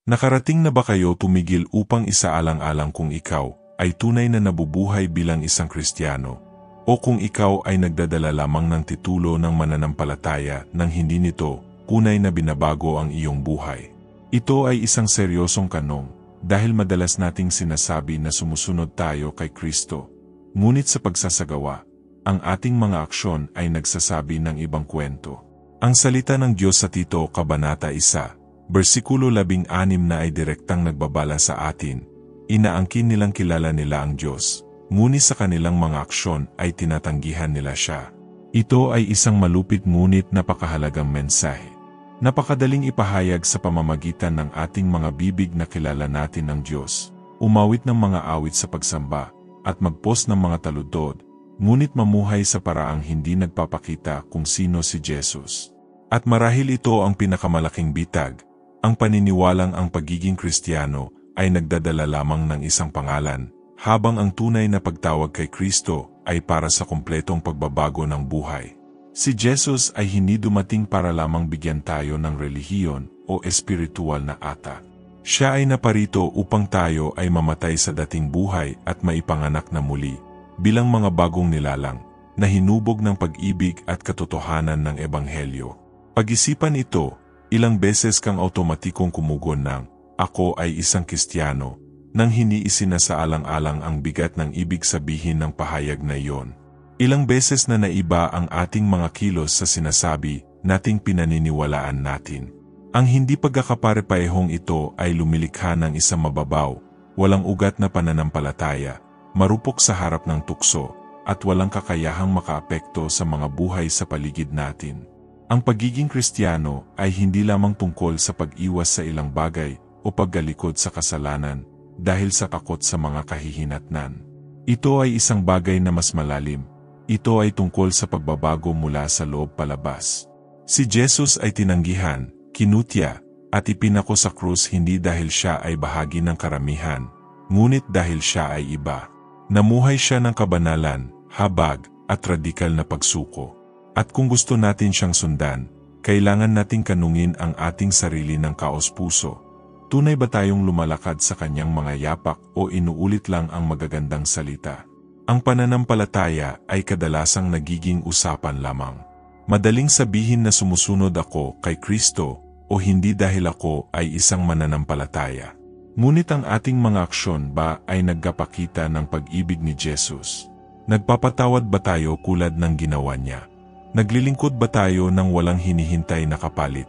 Nakarating na ba kayo tumigil upang isaalang-alang kung ikaw ay tunay na nabubuhay bilang isang Kristiyano, o kung ikaw ay nagdadala lamang ng titulo ng mananampalataya nang hindi nito tunay na binabago ang iyong buhay? Ito ay isang seryosong tanong dahil madalas nating sinasabi na sumusunod tayo kay Kristo. Ngunit sa pagsasagawa, ang ating mga aksyon ay nagsasabi ng ibang kwento. Ang salita ng Diyos sa Tito, Kabanata 1, versikulo 16 na ay direktang nagbabala sa atin. Inaangkin nilang kilala nila ang Diyos, ngunit sa kanilang mga aksyon ay tinatanggihan nila siya. Ito ay isang malupit ngunit napakahalagang mensahe. Napakadaling ipahayag sa pamamagitan ng ating mga bibig na kilala natin ang Diyos, umawit ng mga awit sa pagsamba, at magpost ng mga taludtod, ngunit mamuhay sa paraang hindi nagpapakita kung sino si Jesus. At marahil ito ang pinakamalaking bitag, ang paniniwalang ang pagiging Kristiyano ay nagdadala lamang ng isang pangalan, habang ang tunay na pagtawag kay Kristo ay para sa kumpletong pagbabago ng buhay. Si Jesus ay hindi dumating para lamang bigyan tayo ng relihiyon o espiritual na atak. Siya ay naparito upang tayo ay mamatay sa dating buhay at maipanganak na muli, bilang mga bagong nilalang, na hinubog ng pag-ibig at katotohanan ng Ebanghelyo. Pag-isipan ito, ilang beses kang automatikong kumugon ng, "Ako ay isang Kristiyano," nang hindi isinasaalang-alang ang bigat ng ibig sabihin ng pahayag na iyon. Ilang beses na naiba ang ating mga kilos sa sinasabi nating pinaniniwalaan natin. Ang hindi pagkakaparepahong ito ay lumilikha ng isang mababaw, walang ugat na pananampalataya, marupok sa harap ng tukso, at walang kakayahang makaapekto sa mga buhay sa paligid natin. Ang pagiging Kristiyano ay hindi lamang tungkol sa pag-iwas sa ilang bagay o paggalikod sa kasalanan dahil sa takot sa mga kahihinatnan. Ito ay isang bagay na mas malalim. Ito ay tungkol sa pagbabago mula sa loob palabas. Si Jesus ay tinanggihan, kinutya, at ipinako sa krus hindi dahil siya ay bahagi ng karamihan, ngunit dahil siya ay iba. Namuhay siya ng kabanalan, habag, at radikal na pagsuko. At kung gusto natin siyang sundan, kailangan nating kanungin ang ating sarili ng kaos-puso. Tunay ba tayong lumalakad sa kanyang mga yapak o inuulit lang ang magagandang salita? Ang pananampalataya ay kadalasang nagiging usapan lamang. Madaling sabihin na sumusunod ako kay Kristo o hindi dahil ako ay isang mananampalataya. Ngunit ang ating mga aksyon ba ay nagpapakita ng pag-ibig ni Jesus? Nagpapatawad ba tayo tulad ng ginawa niya? Naglilingkod ba tayo ng walang hinihintay na kapalit,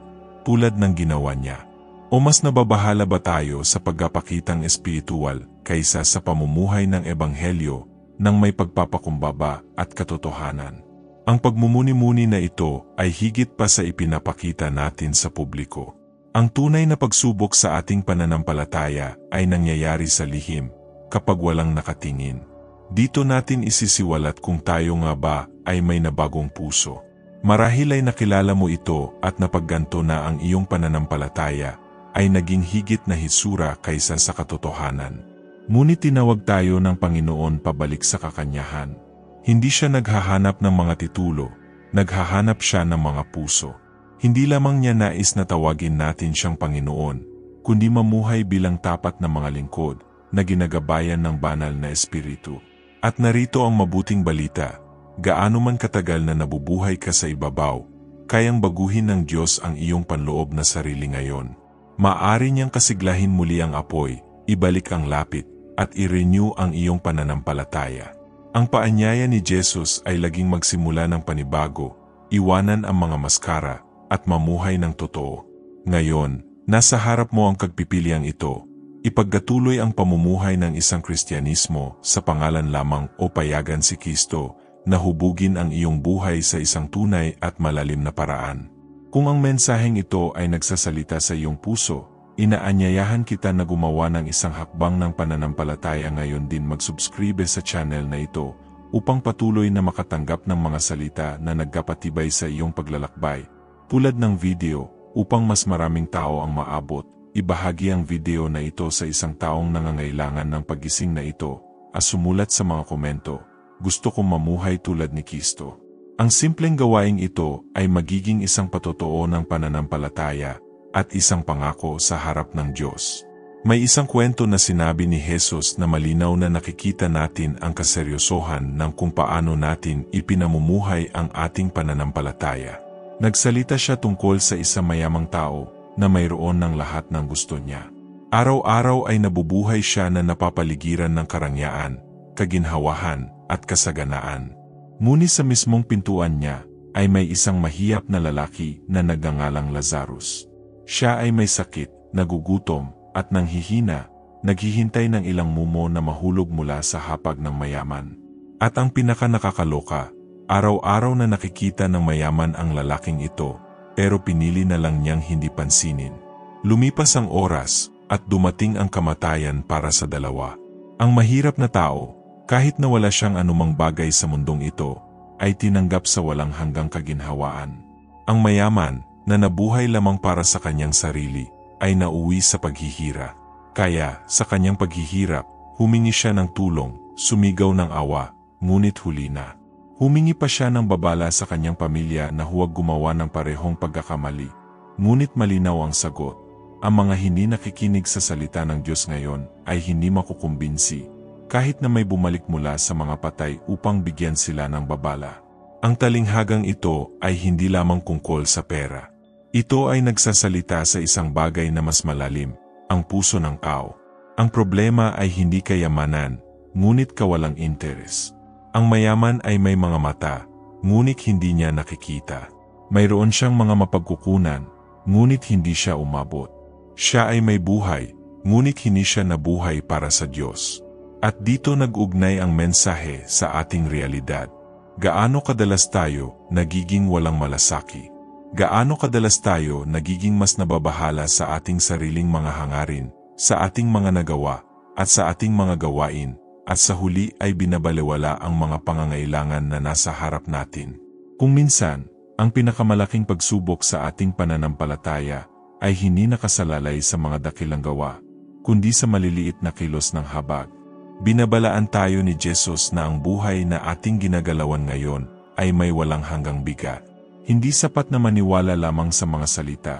tulad ng ginawa niya? O mas nababahala ba tayo sa pagpapakitang espiritual kaysa sa pamumuhay ng Ebanghelyo ng may pagpapakumbaba at katotohanan? Ang pagmumuni-muni na ito ay higit pa sa ipinapakita natin sa publiko. Ang tunay na pagsubok sa ating pananampalataya ay nangyayari sa lihim, kapag walang nakatingin. Dito natin isisiwalat kung tayo nga ba ay may nabagong puso. Marahil ay nakilala mo ito at napagganto na ang iyong pananampalataya ay naging higit na hisura kaysa sa katotohanan. Ngunit tinawag tayo ng Panginoon pabalik sa kakanyahan. Hindi siya naghahanap ng mga titulo, naghahanap siya ng mga puso. Hindi lamang niya nais na tawagin natin siyang Panginoon, kundi mamuhay bilang tapat na mga lingkod na ginagabayan ng banal na espiritu. At narito ang mabuting balita, gaano man katagal na nabubuhay ka sa ibabaw, kayang baguhin ng Diyos ang iyong panloob na sarili ngayon. Maaari niyang kasiglahin muli ang apoy, ibalik ang lapit, at i-renew ang iyong pananampalataya. Ang paanyaya ni Jesus ay laging magsimula ng panibago, iwanan ang mga maskara, at mamuhay ng totoo. Ngayon, nasa harap mo ang kagpipiliang ito. Ipagkatuloy ang pamumuhay ng isang Kristyanismo sa pangalan lamang o payagan si Kristo na hubugin ang iyong buhay sa isang tunay at malalim na paraan. Kung ang mensaheng ito ay nagsasalita sa iyong puso, inaanyayahan kita na gumawa ng isang hakbang ng pananampalataya ngayon din mag-subscribe sa channel na ito upang patuloy na makatanggap ng mga salita na nagkapatibay sa iyong paglalakbay. Tulad ng video, upang mas maraming tao ang maabot, ibahagi ang video na ito sa isang taong nangangailangan ng paggising na ito, at sumulat sa mga komento, "Gusto kong mamuhay tulad ni Kristo." Ang simpleng gawaing ito ay magiging isang patotoo ng pananampalataya at isang pangako sa harap ng Diyos. May isang kwento na sinabi ni Jesus na malinaw na nakikita natin ang kaseryosohan ng kung paano natin ipinamumuhay ang ating pananampalataya. Nagsalita siya tungkol sa isang mayamang tao na mayroon ng lahat ng gusto niya. Araw-araw ay nabubuhay siya na napapaligiran ng karangyaan, kaginhawahan at kasaganaan. Ngunit sa mismong pintuan niya ay may isang mahihap na lalaki na nagngangalang Lazarus. Siya ay may sakit, nagugutom, at nanghihina, naghihintay ng ilang mumo na mahulog mula sa hapag ng mayaman. At ang pinaka-nakakaloka, araw-araw na nakikita ng mayaman ang lalaking ito, pero pinili na lang niyang hindi pansinin. Lumipas ang oras, at dumating ang kamatayan para sa dalawa. Ang mahirap na tao, kahit na wala siyang anumang bagay sa mundong ito, ay tinanggap sa walang hanggang kaginhawaan. Ang mayaman, na nabuhay lamang para sa kanyang sarili, ay nauwi sa paghihira. Kaya, sa kanyang paghihirap, humingi siya ng tulong, sumigaw ng awa, ngunit huli na. Humingi pa siya ng babala sa kanyang pamilya na huwag gumawa ng parehong pagkakamali. Ngunit malinaw ang sagot. Ang mga hindi nakikinig sa salita ng Diyos ngayon ay hindi makukumbinsi, kahit na may bumalik mula sa mga patay upang bigyan sila ng babala. Ang talinghagang ito ay hindi lamang tungkol sa pera. Ito ay nagsasalita sa isang bagay na mas malalim, ang puso ng tao. Ang problema ay hindi kayamanan, ngunit kawalang interes. Ang mayaman ay may mga mata, ngunit hindi niya nakikita. Mayroon siyang mga mapagkukunan, ngunit hindi siya umabot. Siya ay may buhay, ngunit hindi siya nabuhay para sa Diyos. At dito nag-ugnay ang mensahe sa ating realidad. Gaano kadalas tayo nagiging walang malasaki? Gaano kadalas tayo nagiging mas nababahala sa ating sariling mga hangarin, sa ating mga nagawa, at sa ating mga gawain, at sa huli ay binabalewala ang mga pangangailangan na nasa harap natin. Kung minsan, ang pinakamalaking pagsubok sa ating pananampalataya ay hindi nakasalalay sa mga dakilang gawa, kundi sa maliliit na kilos ng habag. Binabalaan tayo ni Jesus na ang buhay na ating ginagalawan ngayon ay may walang hanggang bigat. Hindi sapat na maniwala lamang sa mga salita.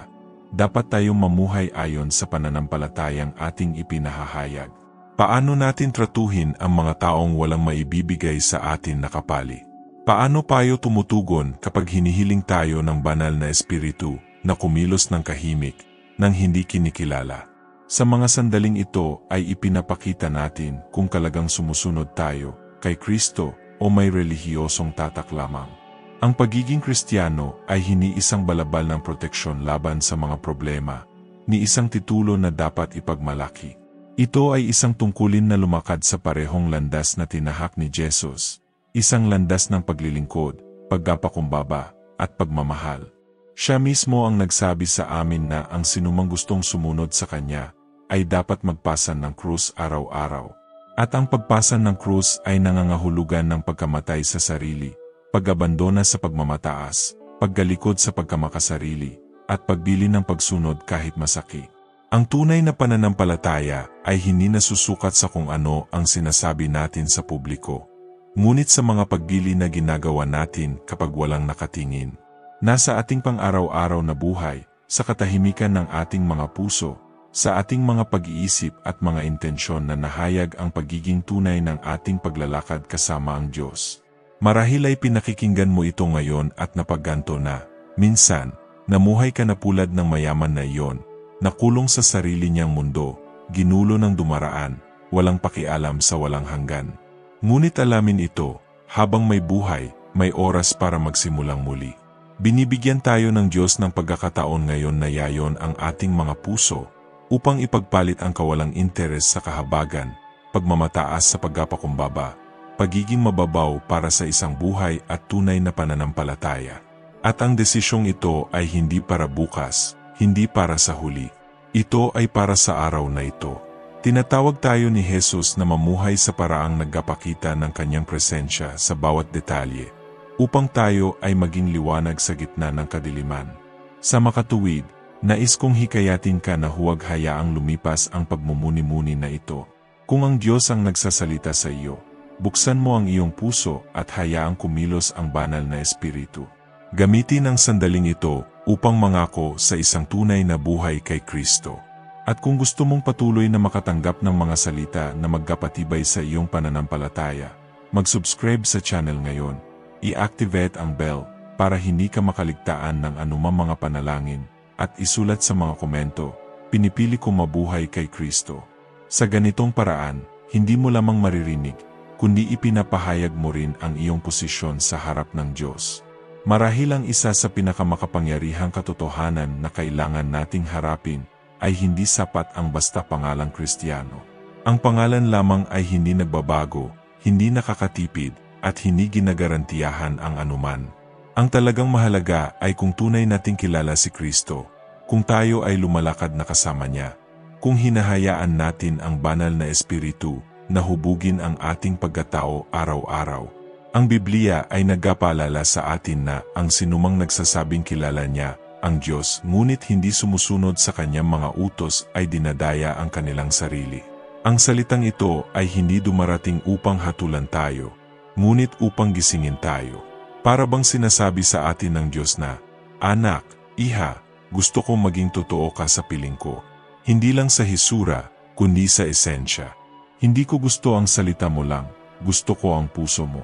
Dapat tayong mamuhay ayon sa pananampalatayang ating ipinahahayag. Paano natin tratuhin ang mga taong walang maibibigay sa atin na kapali? Paano tayo tumutugon kapag hinihiling tayo ng banal na espiritu na kumilos ng kahimik, nang hindi kinikilala? Sa mga sandaling ito ay ipinapakita natin kung talagang sumusunod tayo kay Kristo o may relihiyosong tatak lamang. Ang pagiging Kristiyano ay hindi isang balabal ng proteksyon laban sa mga problema, ni isang titulo na dapat ipagmalaki. Ito ay isang tungkulin na lumakad sa parehong landas na tinahak ni Jesus, isang landas ng paglilingkod, pagpapakumbaba, at pagmamahal. Siya mismo ang nagsabi sa amin na ang sinumang gustong sumunod sa Kanya ay dapat magpasan ng krus araw-araw. At ang pagpasan ng krus ay nangangahulugan ng pagkamatay sa sarili, pag-abandona sa pagmamataas, paggalikod sa pagkamakasarili, at pagbili ng pagsunod kahit masakit. Ang tunay na pananampalataya ay hindi nasusukat sa kung ano ang sinasabi natin sa publiko, ngunit sa mga pagbili na ginagawa natin kapag walang nakatingin. Nasa ating pang-araw-araw na buhay, sa katahimikan ng ating mga puso, sa ating mga pag-iisip at mga intensyon na nahayag ang pagiging tunay ng ating paglalakad kasama ang Diyos. Marahil ay pinakikinggan mo ito ngayon at napagganto na. Minsan, namuhay ka na pulad ng mayaman na iyon, nakulong sa sarili niyang mundo, ginulo ng dumaraan, walang pakialam sa walang hanggan. Ngunit alamin ito, habang may buhay, may oras para magsimulang muli. Binibigyan tayo ng Diyos ng pagkakataon ngayon na yayon ang ating mga puso, upang ipagpalit ang kawalang interes sa kahabagan, pagmamataas sa pagpapakumbaba, pagiging mababaw para sa isang buhay at tunay na pananampalataya. At ang desisyong ito ay hindi para bukas, hindi para sa huli. Ito ay para sa araw na ito. Tinatawag tayo ni Jesus na mamuhay sa paraang nagpapakita ng kanyang presensya sa bawat detalye, upang tayo ay maging liwanag sa gitna ng kadiliman. Sa makatuwid, nais kong hikayatin ka na huwag hayaang lumipas ang pagmumuni-muni na ito. Kung ang Diyos ang nagsasalita sa iyo, buksan mo ang iyong puso at hayaang kumilos ang banal na espiritu. Gamitin ang sandaling ito upang mangako sa isang tunay na buhay kay Kristo. At kung gusto mong patuloy na makatanggap ng mga salita na magkapatibay sa iyong pananampalataya, mag-subscribe sa channel ngayon, i-activate ang bell para hindi ka makaligtaan ng anumang mga panalangin, at isulat sa mga komento, pinipili kong mabuhay kay Kristo. Sa ganitong paraan, hindi mo lamang maririnig, kundi ipinapahayag mo rin ang iyong posisyon sa harap ng Diyos. Marahil ang isa sa pinakamakapangyarihang katotohanan na kailangan nating harapin ay hindi sapat ang basta pangalang Kristiyano. Ang pangalan lamang ay hindi nagbabago, hindi nakakatipid, at hindi ginagarantiyahan ang anuman. Ang talagang mahalaga ay kung tunay nating kilala si Kristo, kung tayo ay lumalakad na kasama niya, kung hinahayaan natin ang banal na espiritu na hubugin ang ating pagkatao araw-araw. Ang Biblia ay nagpapaalala sa atin na ang sinumang nagsasabing kilala niya ang Diyos ngunit hindi sumusunod sa kanyang mga utos ay dinadaya ang kanilang sarili. Ang salitang ito ay hindi dumarating upang hatulan tayo, ngunit upang gisingin tayo. Para bang sinasabi sa atin ng Diyos na, "Anak, iha, gusto kong maging totoo ka sa piling ko. Hindi lang sa hisura, kundi sa esensya. Hindi ko gusto ang salita mo lang, gusto ko ang puso mo."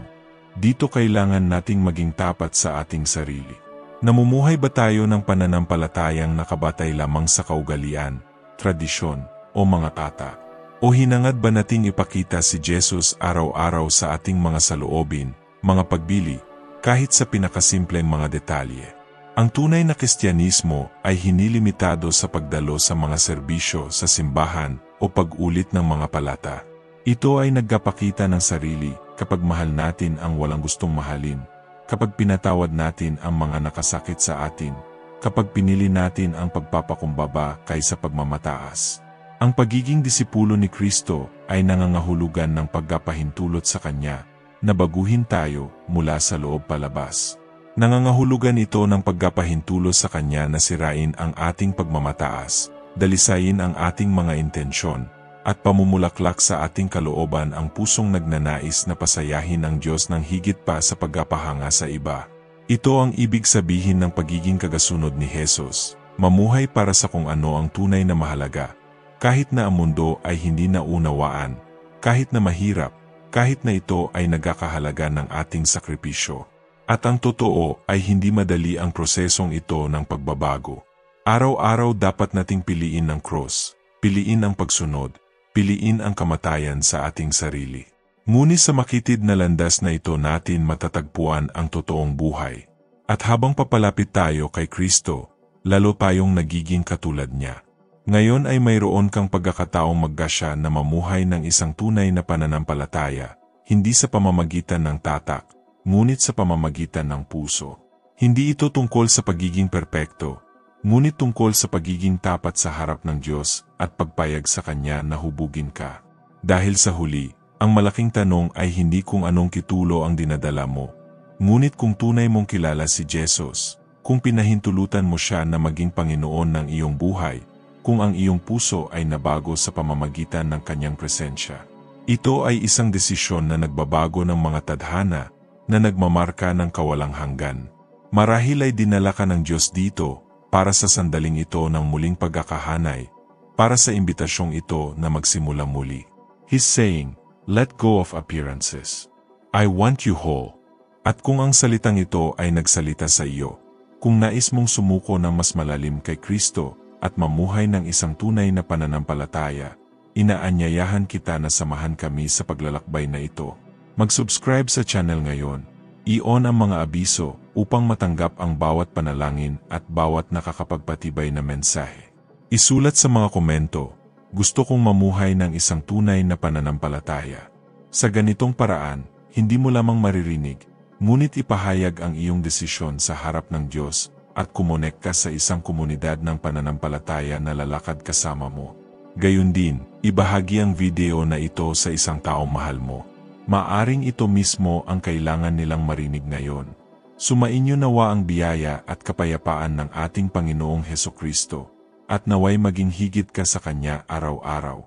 Dito kailangan nating maging tapat sa ating sarili. Namumuhay ba tayo ng pananampalatayang nakabatay lamang sa kaugalian, tradisyon, o mga tatak? O hinangad ba nating ipakita si Jesus araw-araw sa ating mga saloobin, mga pagbili, kahit sa pinakasimpleng mga detalye? Ang tunay na Kristyanismo ay hindi limitado sa pagdalo sa mga serbisyo sa simbahan o pag-ulit ng mga palata. Ito ay nagpapakita ng sarili kapag mahal natin ang walang gustong mahalin, kapag pinatawad natin ang mga nakasakit sa atin, kapag pinili natin ang pagpapakumbaba kaysa pagmamataas. Ang pagiging disipulo ni Kristo ay nangangahulugan ng pagpapahintulot sa Kanya, na baguhin tayo mula sa loob palabas. Nangangahulugan ito ng pagpapahintulot sa Kanya na sirain ang ating pagmamataas, dalisayin ang ating mga intensyon, at pamumulaklak sa ating kalooban ang pusong nagnanais na pasayahin ang Diyos ng higit pa sa pagpapahanga sa iba. Ito ang ibig sabihin ng pagiging kagasunod ni Jesus, mamuhay para sa kung ano ang tunay na mahalaga, kahit na ang mundo ay hindi naunawaan, kahit na mahirap, kahit na ito ay nagkakahalaga ng ating sakripisyo. At ang totoo ay hindi madali ang prosesong ito ng pagbabago. Araw-araw dapat nating piliin ang cross, piliin ang pagsunod, piliin ang kamatayan sa ating sarili. Ngunit sa makitid na landas na ito natin matatagpuan ang totoong buhay. At habang papalapit tayo kay Kristo, lalo tayong nagiging katulad niya. Ngayon ay mayroon kang pagkakataong maggasya na mamuhay ng isang tunay na pananampalataya, hindi sa pamamagitan ng tatak, ngunit sa pamamagitan ng puso. Hindi ito tungkol sa pagiging perpekto, ngunit tungkol sa pagiging tapat sa harap ng Diyos at pagpayag sa Kanya na hubugin ka. Dahil sa huli, ang malaking tanong ay hindi kung anong titulo ang dinadala mo, ngunit kung tunay mong kilala si Jesus, kung pinahintulutan mo siya na maging Panginoon ng iyong buhay, kung ang iyong puso ay nabago sa pamamagitan ng Kanyang presensya. Ito ay isang desisyon na nagbabago ng mga tadhana na nagmamarka ng kawalang hanggan. Marahil ay dinala ka ng Diyos dito para sa sandaling ito ng muling pagkakahanay, para sa imbitasyong ito na magsimula muli. He's saying, "Let go of appearances. I want you whole." At kung ang salitang ito ay nagsalita sa iyo, kung nais mong sumuko ng mas malalim kay Kristo at mamuhay ng isang tunay na pananampalataya, inaanyayahan kita na samahan kami sa paglalakbay na ito. Mag-subscribe sa channel ngayon, i-on ang mga abiso upang matanggap ang bawat panalangin at bawat nakakapagpatibay na mensahe. Isulat sa mga komento, "Gusto kong mamuhay ng isang tunay na pananampalataya." Sa ganitong paraan, hindi mo lamang maririnig, ngunit ipahayag ang iyong desisyon sa harap ng Diyos at kumonekta sa isang komunidad ng pananampalataya na lalakad kasama mo. Gayun din, ibahagi ang video na ito sa isang taong mahal mo. Maaring ito mismo ang kailangan nilang marinig ngayon. Sumainyo nawa ang biyaya at kapayapaan ng ating Panginoong Hesukristo, at naway maging higit ka sa Kanya araw-araw.